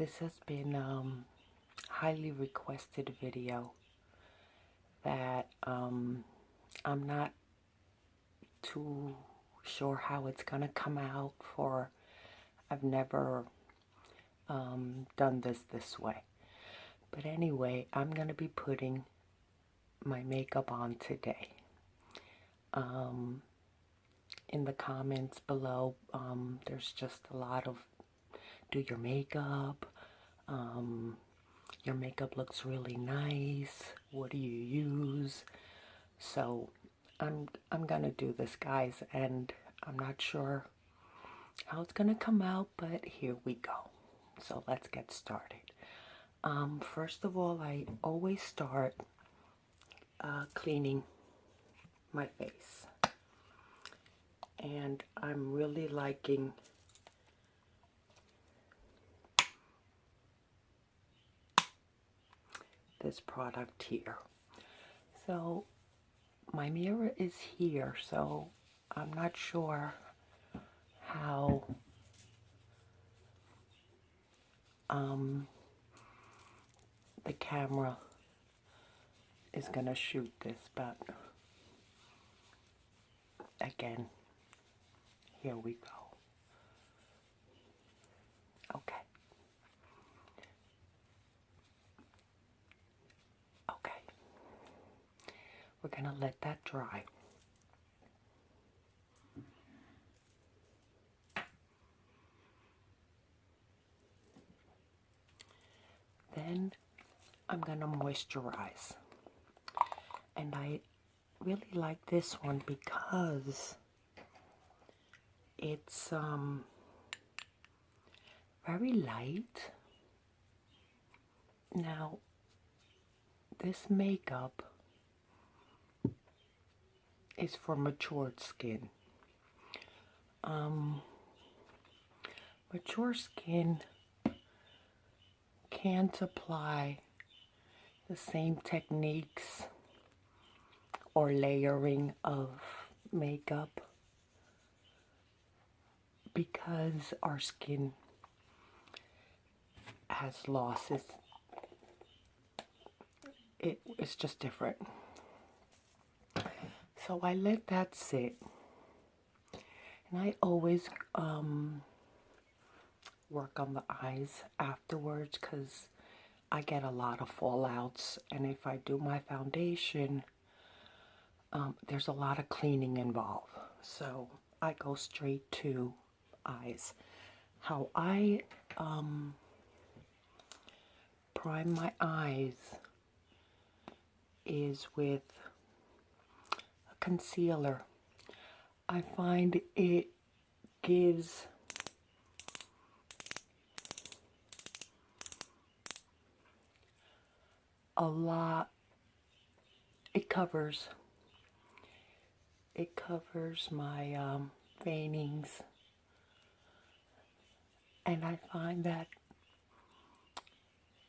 This has been highly requested video that I'm not too sure how it's gonna come out for. I've never done this way. But anyway, I'm gonna be putting my makeup on today. In the comments below, there's just a lot of do your makeup. Your makeup looks really nice. What do you use? So I'm gonna do this, guys, and I'm not sure how it's gonna come out, but here we go. So let's get started. First of all, I always start cleaning my face, and I'm really liking this product here. So my mirror is here, so I'm not sure how the camera is gonna shoot this, but again, here we go. Okay. We're gonna let that dry. Then I'm gonna moisturize. And I really like this one because it's very light. Now, this makeup is for matured skin. Mature skin can't apply the same techniques or layering of makeup because our skin has losses. It's just different. So I let that sit, and I always work on the eyes afterwards because I get a lot of fallouts, and if I do my foundation, there's a lot of cleaning involved. So I go straight to eyes. How I prime my eyes is with a concealer. I find it gives a lot. It covers my veinings, and I find that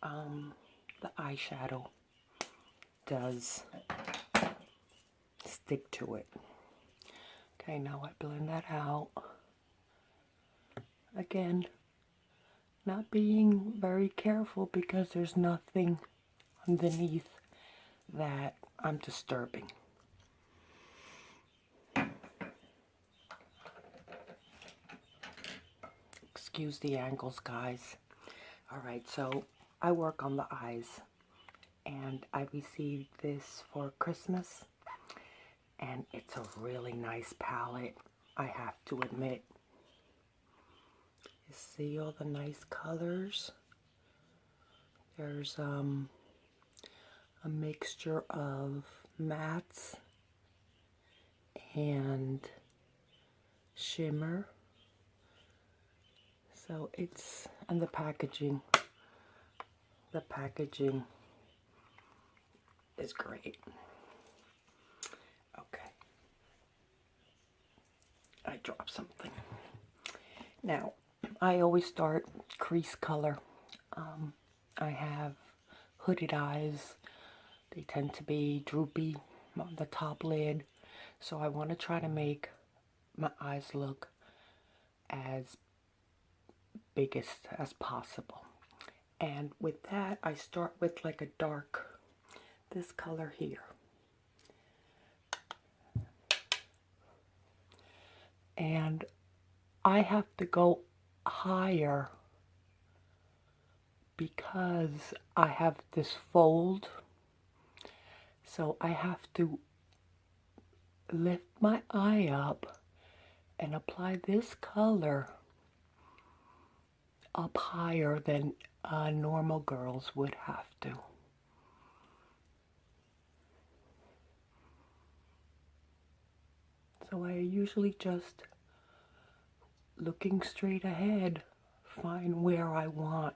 the eyeshadow does stick to it. Okay, now I blend that out. Again, not being very careful because there's nothing underneath that I'm disturbing. Excuse the angles, guys. Alright, so I work on the eyes, and I received this for Christmas, and it's a really nice palette, I have to admit. You see all the nice colors? There's a mixture of mattes and shimmer. So it's, and the packaging is great. Okay. I dropped something. Now, I always start crease color. I have hooded eyes. They tend to be droopy on the top lid. So I want to try to make my eyes look as biggest as possible. And with that, I start with like a dark, this color here. And I have to go higher because I have this fold. So I have to lift my eye up and apply this color up higher than normal girls would have to. So I usually just, looking straight ahead, find where I want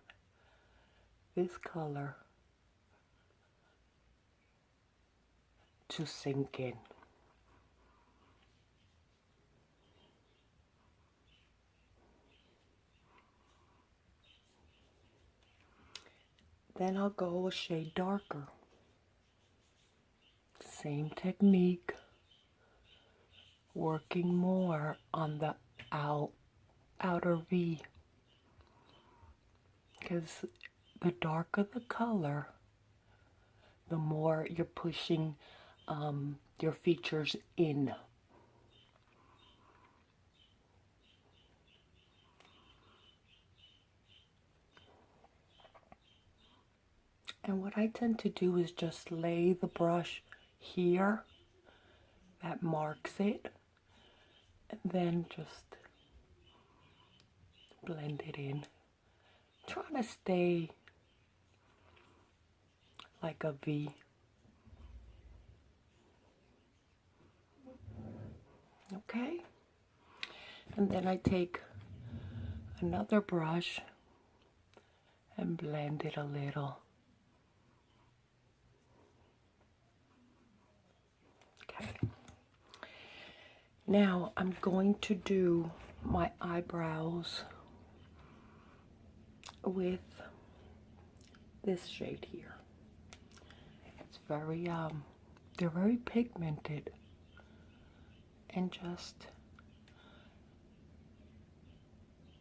this color to sink in. Then I'll go a shade darker. Same technique, working more on the outer V, because the darker the color, the more you're pushing your features in. And what I tend to do is just lay the brush here, that marks it, and then just blend it in. Trying to stay like a V. Okay? And then I take another brush and blend it a little. Okay. Now I'm going to do my eyebrows with this shade here. It's very they're very pigmented, and just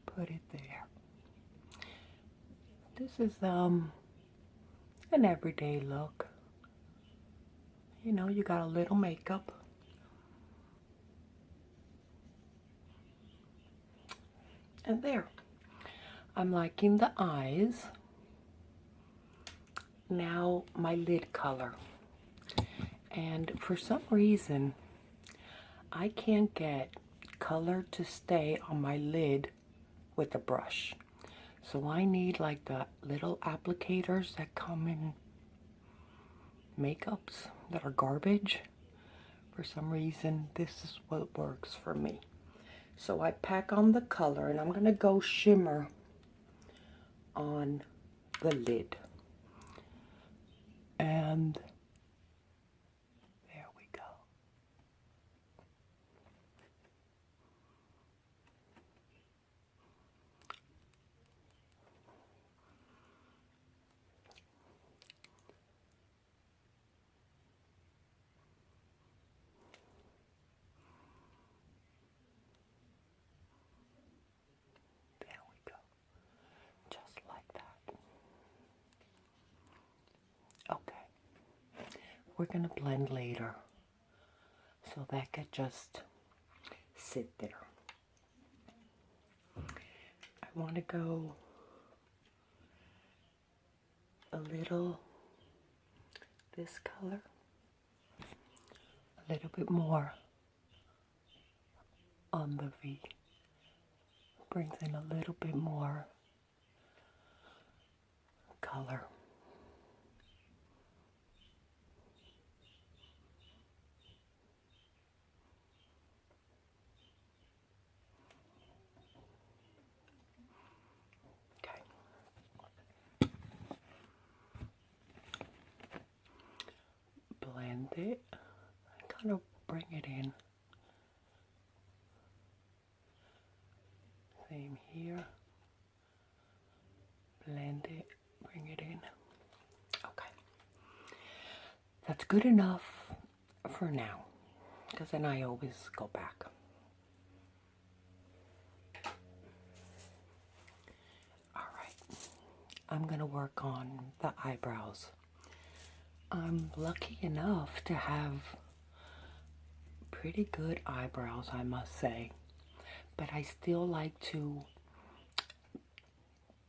put it there. This is an everyday look. You know, you got a little makeup. And there. I'm liking the eyes. Now my lid color. And for some reason, I can't get color to stay on my lid with a brush. So I need like the little applicators that come in makeups that are garbage. For some reason, this is what works for me. So I pack on the color, and I'm going to go shimmer on the lid. And there we go. There we go. Just like that. Okay. We're going to blend later, so that could just sit there. I want to go a little this color, a little bit more on the V. Brings in a little bit more color. Blend it, kind of bring it in. Same here. Blend it, bring it in. Okay. That's good enough for now, because then I always go back. All right. I'm going to work on the eyebrows. I'm lucky enough to have pretty good eyebrows, I must say. But I still like to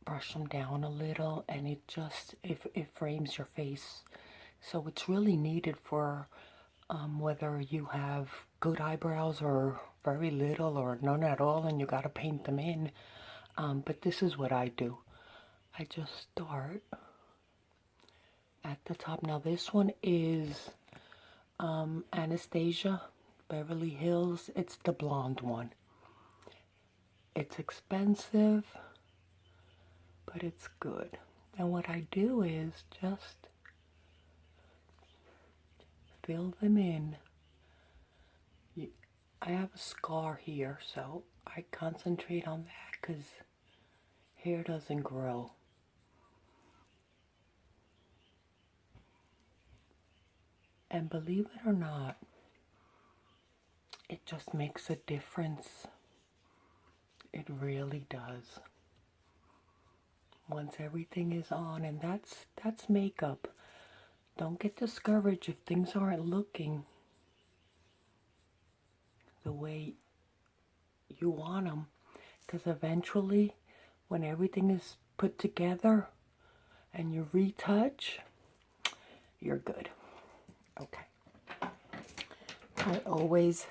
brush them down a little, and it frames your face. So it's really needed for whether you have good eyebrows or very little or none at all and you got to paint them in. But this is what I do. I just start at the top. Now this one is Anastasia Beverly Hills. It's the blonde one. It's expensive, but it's good. And what I do is just fill them in. I have a scar here, so I concentrate on that because hair doesn't grow. And believe it or not, it just makes a difference. It really does. Once everything is on, and that's makeup. Don't get discouraged if things aren't looking the way you want them, because eventually when everything is put together and you retouch, you're good. Okay. I always,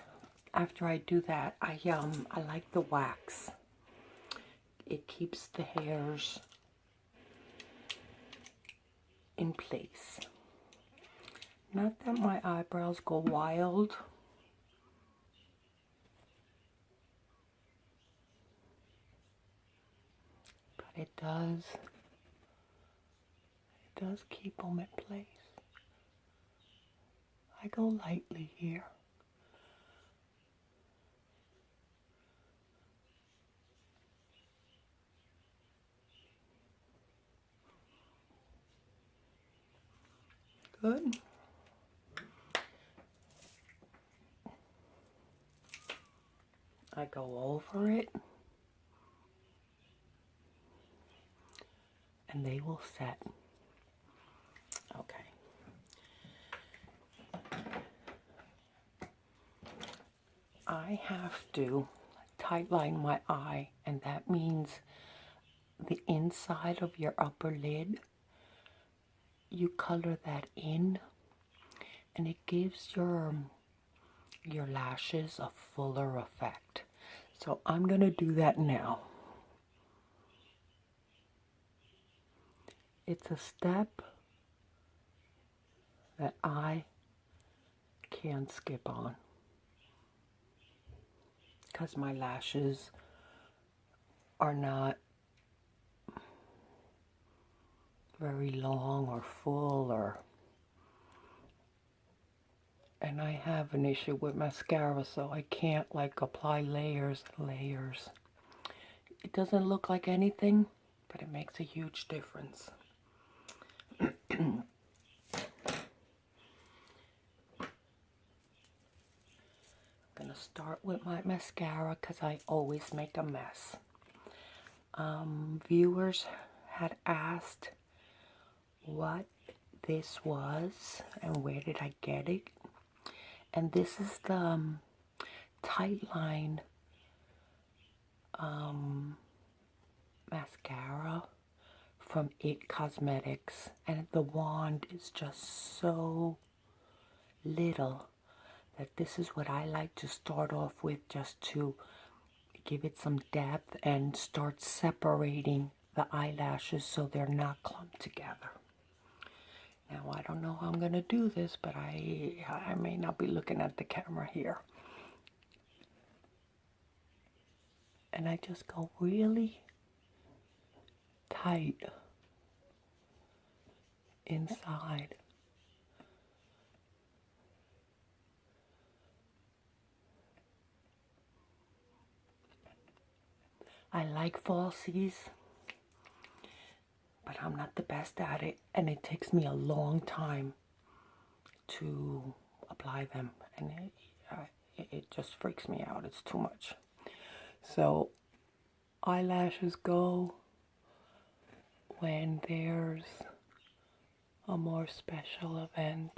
after I do that, I like the wax. It keeps the hairs in place. Not that my eyebrows go wild, but it does keep them in place. I go lightly here. Good. I go over it, and they will set. Okay. I have to tightline my eye, and that means the inside of your upper lid. You color that in, and it gives your lashes a fuller effect. So I'm going to do that now. It's a step that I can't skip on because my lashes are not very long or full, and I have an issue with mascara, so I can't like apply layers and layers. It doesn't look like anything, but it makes a huge difference. I'm gonna start with my mascara because I always make a mess. Viewers had asked what this was and where did I get it, and this is the Tightline mascara from It Cosmetics, and the wand is just so little that this is what I like to start off with, just to give it some depth and start separating the eyelashes so they're not clumped together. Now I don't know how I'm going to do this, but I may not be looking at the camera here. And I just go really tight inside. I like falsies, but I'm not the best at it, and it takes me a long time to apply them, and it just freaks me out. It's too much. So eyelashes go when there's a more special event.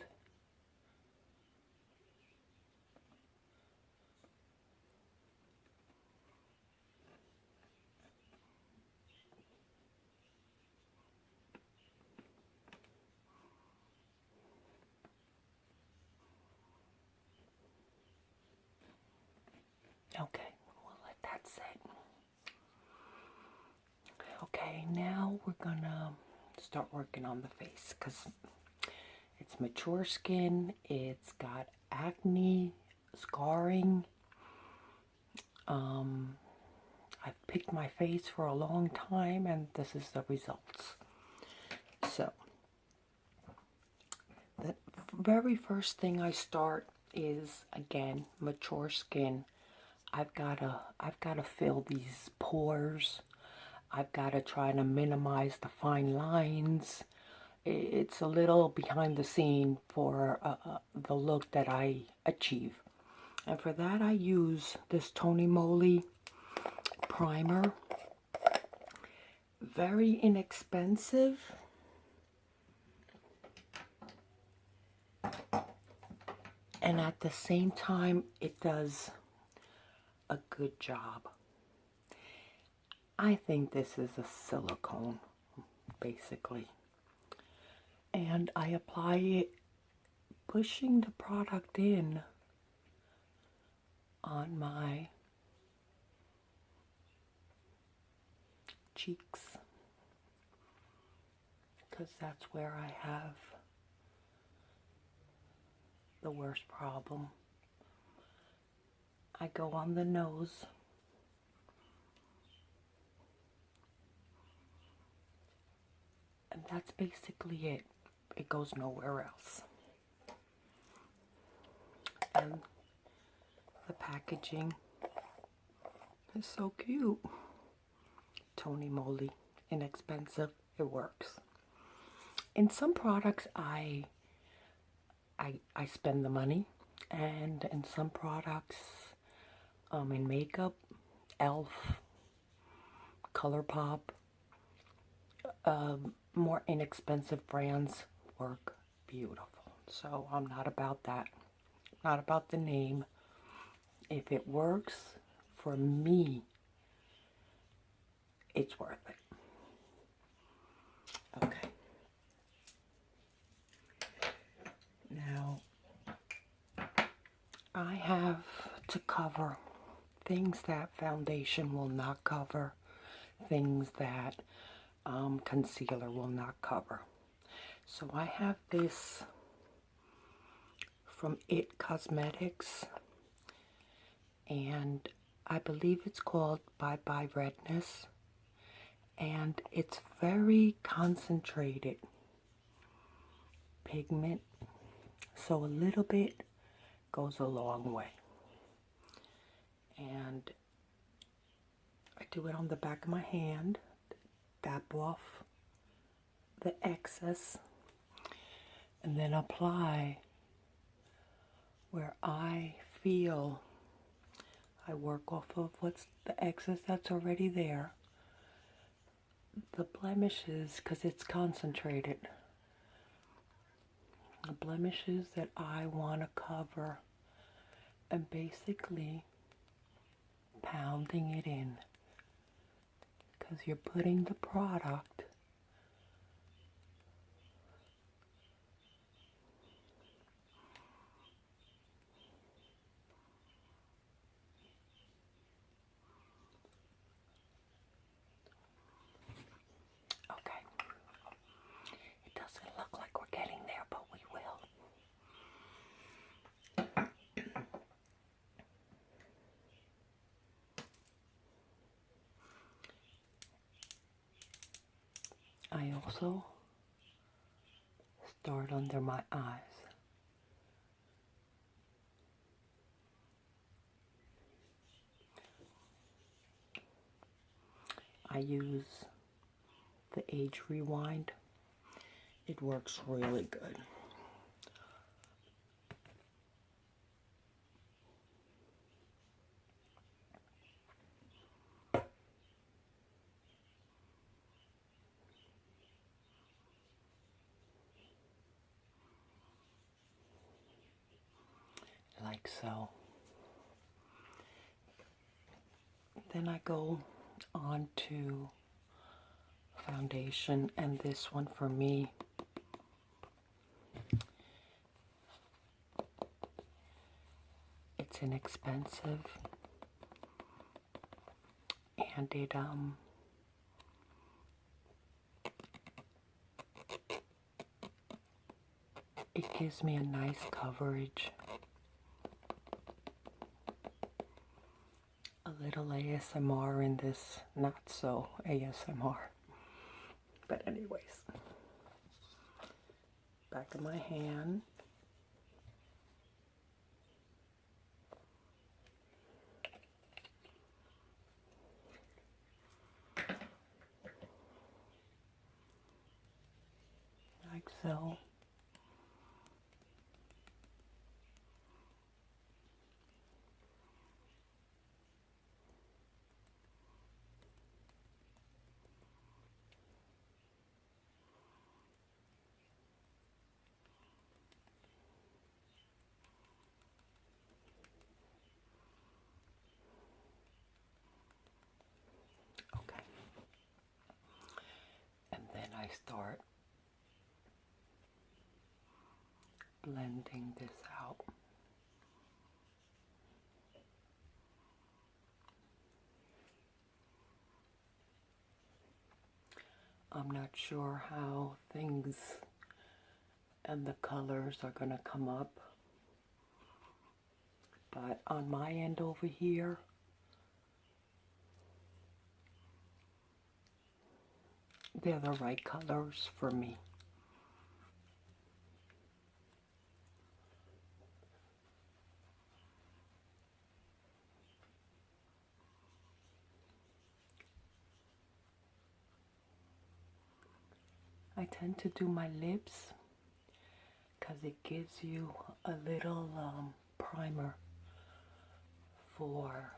Okay, we'll let that sit. Okay, now we're gonna start working on the face because it's mature skin, it's got acne, scarring. I've picked my face for a long time and this is the results. So, the very first thing I start is, again, mature skin. I've gotta fill these pores. I've gotta try to minimize the fine lines. It's a little behind the scene for the look that I achieve. And for that I use this Moly primer. Very inexpensive. And at the same time, it does a good job. I think this is a silicone, basically. And I apply it, pushing the product in on my cheeks, because that's where I have the worst problem. I go on the nose, and that's basically it. It goes nowhere else. And the packaging is so cute. Moly, inexpensive, it works. In some products I spend the money, and in some products, in makeup, Elf, ColourPop, more inexpensive brands work beautiful. So I'm not about that. Not about the name. If it works for me, it's worth it. Okay. Now, I have to cover things that foundation will not cover, things that concealer will not cover. So I have this from It Cosmetics, and I believe it's called Bye Bye Redness, and it's very concentrated pigment, so a little bit goes a long way. And I do it on the back of my hand, dab off the excess, and then apply where I feel. I work off of what's the excess that's already there. The blemishes, because it's concentrated. The blemishes that I want to cover, and basically pounding it in, because you're putting the product okay. It doesn't look like we're getting there, but we will. I also start under my eyes. I use the Age Rewind. It works really good. like so. Then I go on to foundation, and this one for me, it's inexpensive, and it gives me a nice coverage. A little ASMR in this, not so ASMR. But anyways, back of my hand. Like so. Okay. And then I start blending this out. I'm not sure how things and the colors are going to come up, but on my end over here, they're the right colors for me. I tend to do my lips because it gives you a little primer for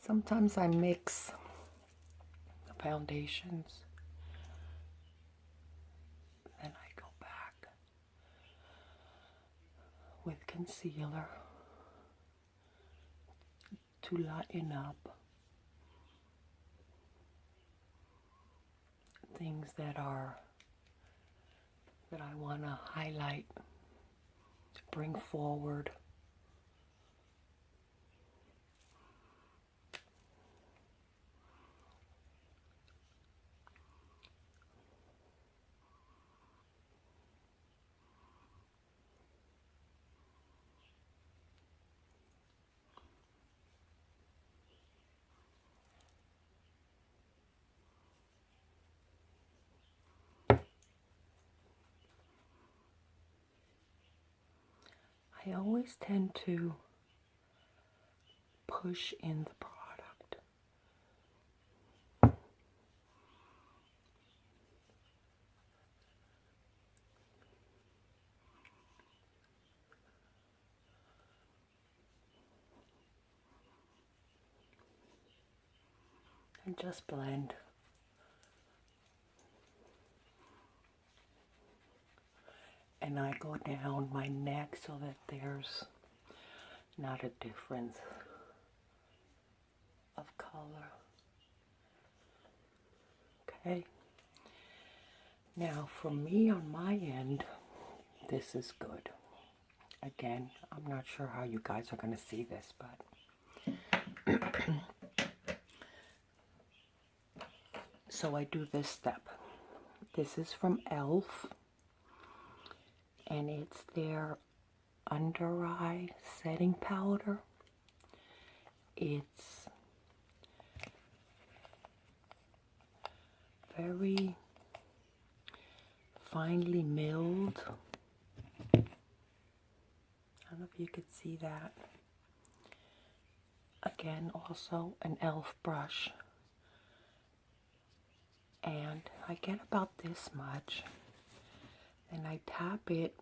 sometimes I mix the foundations, then I go back with concealer to lighten up things that I want to highlight, bring forward. I always tend to push in the product. And just blend. And I go down my neck so that there's not a difference of color. Okay. Now for me on my end, this is good. Again, I'm not sure how you guys are going to see this, but so I do this step. This is from e.l.f. and it's their under eye setting powder. It's very finely milled. I don't know if you could see that. again, also an e.l.f. brush. And I get about this much. And I tap it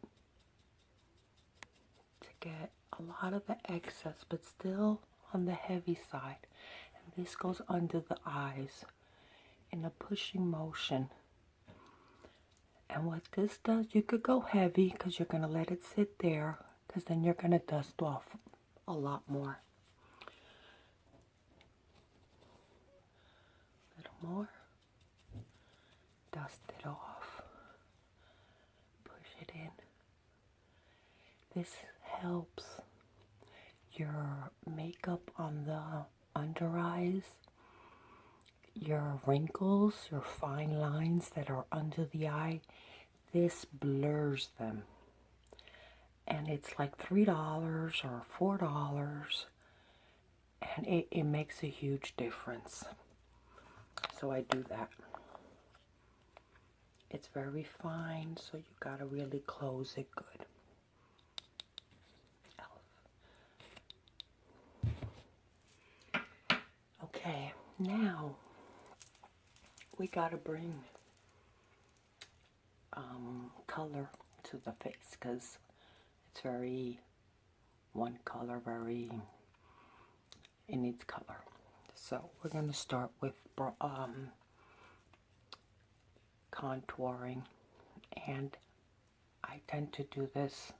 to get a lot of the excess, but still on the heavy side. And this goes under the eyes in a pushing motion. And what this does, you could go heavy because you're going to let it sit there, because then you're going to dust off a lot more. A little more. Dust it off. Push it in. This helps your makeup on the under eyes, your wrinkles, your fine lines that are under the eye. This blurs them. And it's like $3 or $4. And it makes a huge difference. So I do that. It's very fine, so you gotta really close it good. Okay, now we gotta bring color to the face, because it's very one color, very, it needs color. So we're gonna start with contouring, and I tend to do this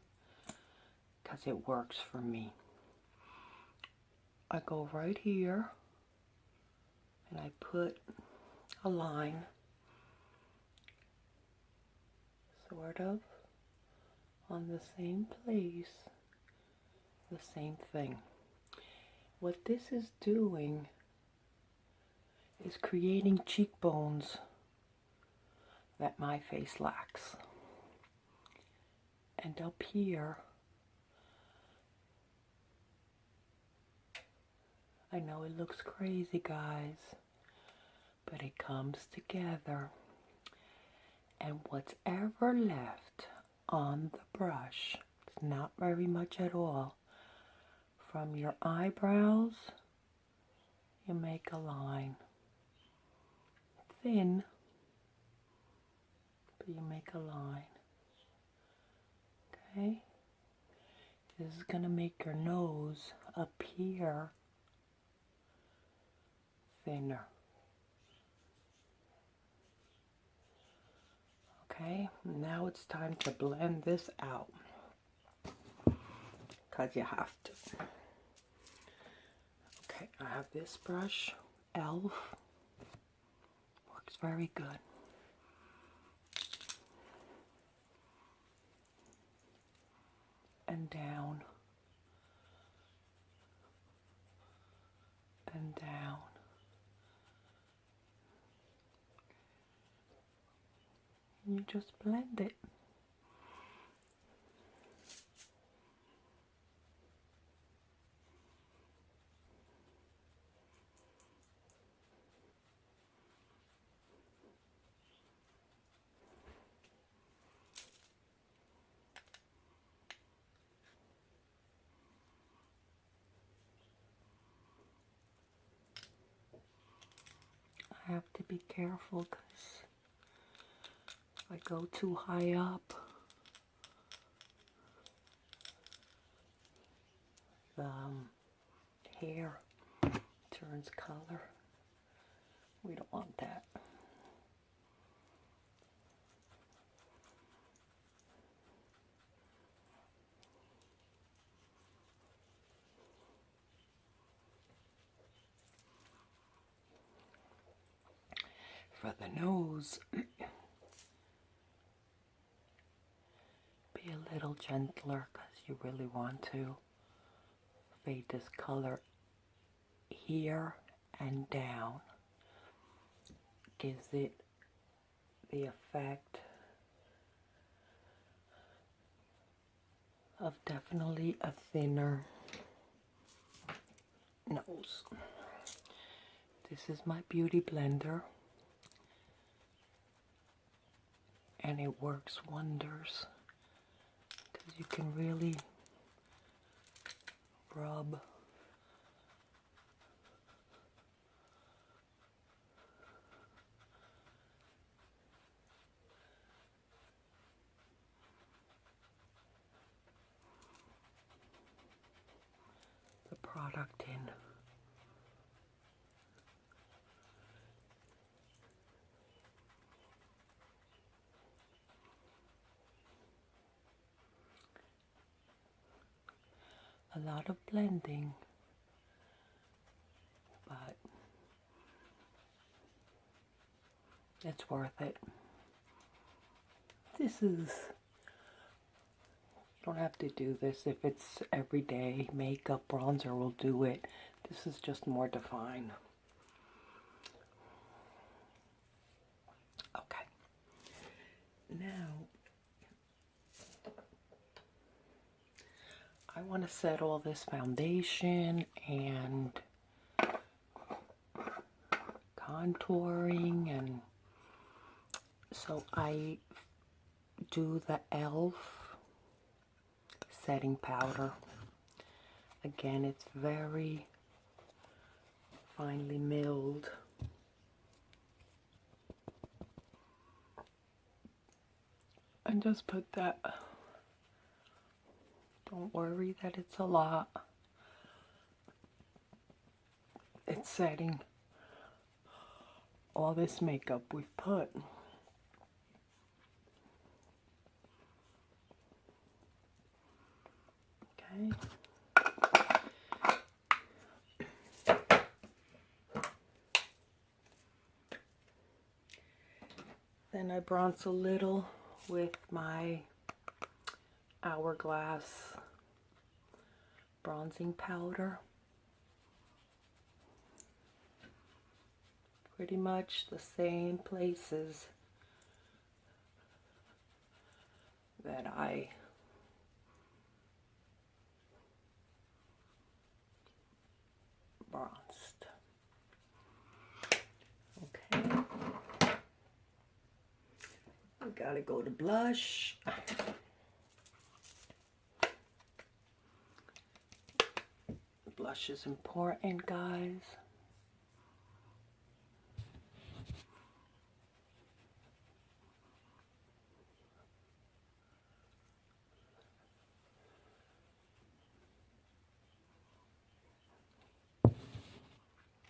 because it works for me. I go right here and I put a line, sort of, on the same place, the same thing. What this is doing is creating cheekbones that my face lacks. And up here, I know it looks crazy, guys, but it comes together. And what's ever left on the brush, it's not very much at all, from your eyebrows, you make a line. Thin, but you make a line. Okay? This is going to make your nose appear thinner. Okay, now it's time to blend this out, because you have to. Okay, I have this brush, e.l.f. Works very good. And down. And down. And you just blend it. I have to be careful because if I go too high up, the hair turns color. We don't want that. For the nose, be a little gentler because you really want to fade this color here and down. Gives it the effect of definitely a thinner nose. This is my beauty blender, and it works wonders because you can really rub product in. A lot of blending, but it's worth it. This is, you don't have to do this if it's everyday makeup. Bronzer will do it. This is just more defined. Okay. Now, I want to set all this foundation and contouring, and so I do the e.l.f. setting powder. Again, it's very finely milled. And just put that. Don't worry that it's a lot. It's setting all this makeup we've put. Okay. Then I bronze a little with my Hourglass bronzing powder. Pretty much the same places that I bronzed. Okay. We gotta go to blush. Blush is important, guys.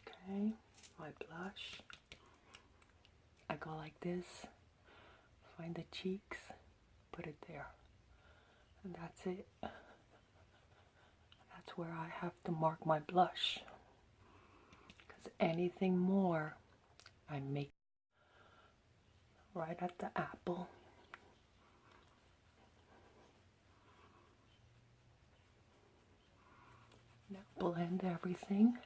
Okay, my blush. I go like this, find the cheeks, put it there, and that's it. That's where I have to mark my blush, because anything more I make right at the apple. Now blend everything,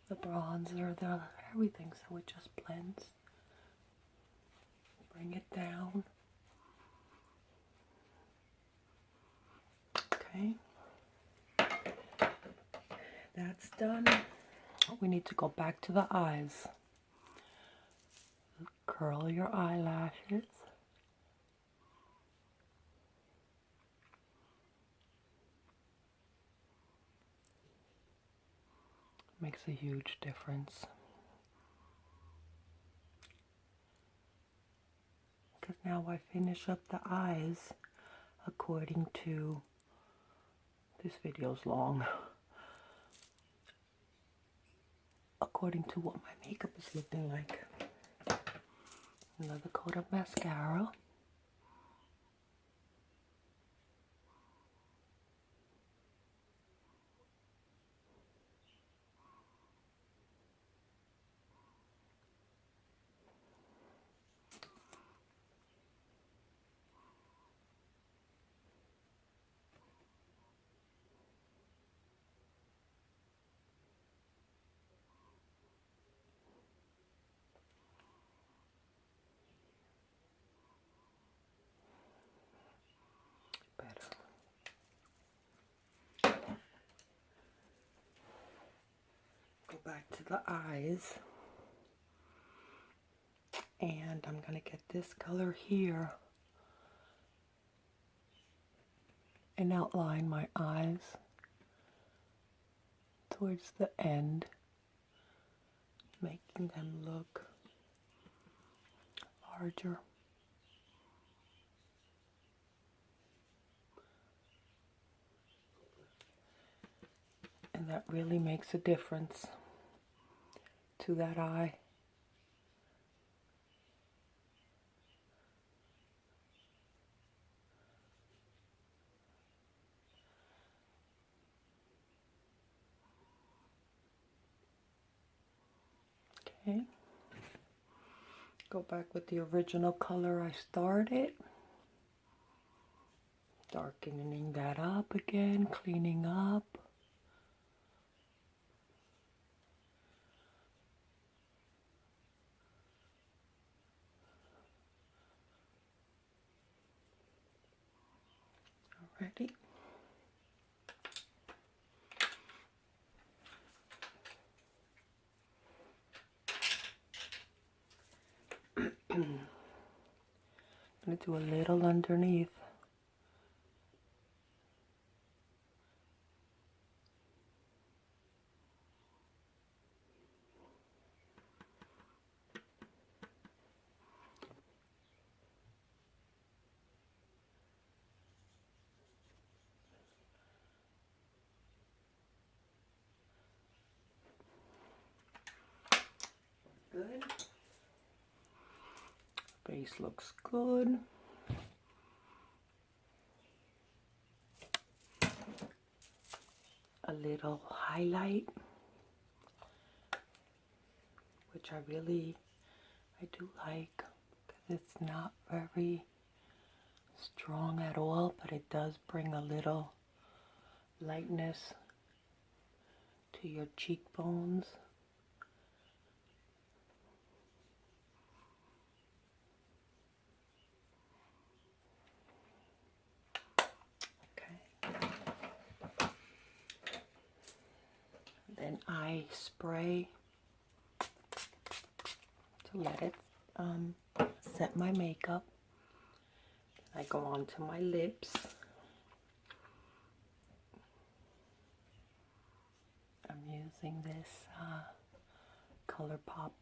the bronzer, the everything, so it just blends. Bring it down. Okay. That's done. We need to go back to the eyes. Curl your eyelashes. Makes a huge difference. Because now I finish up the eyes according to, this video's long, according to what my makeup is looking like. Another coat of mascara. Go back to the eyes, and I'm gonna get this color here and outline my eyes towards the end, making them look larger. And that really makes a difference to that eye. Okay. Go back with the original color I started. Darkening that up again, cleaning up. Alrighty. I'm going to do a little underneath. Good. Base looks good. A little highlight, which I do like, because it's not very strong at all, but it does bring a little lightness to your cheekbones. Then I spray to let it set my makeup. I go on to my lips. I'm using this ColourPop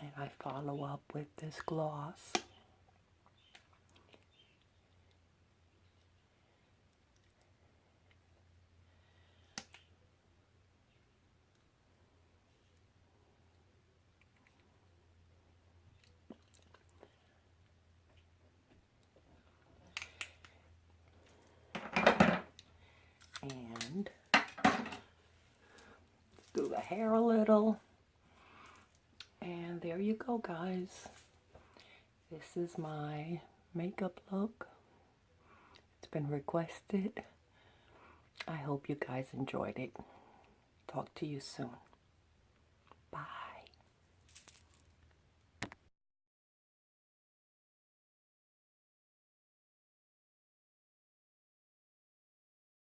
and I follow up with this gloss. And do the hair a little. And there you go, guys. This is my makeup look. It's been requested. I hope you guys enjoyed it. Talk to you soon. Bye.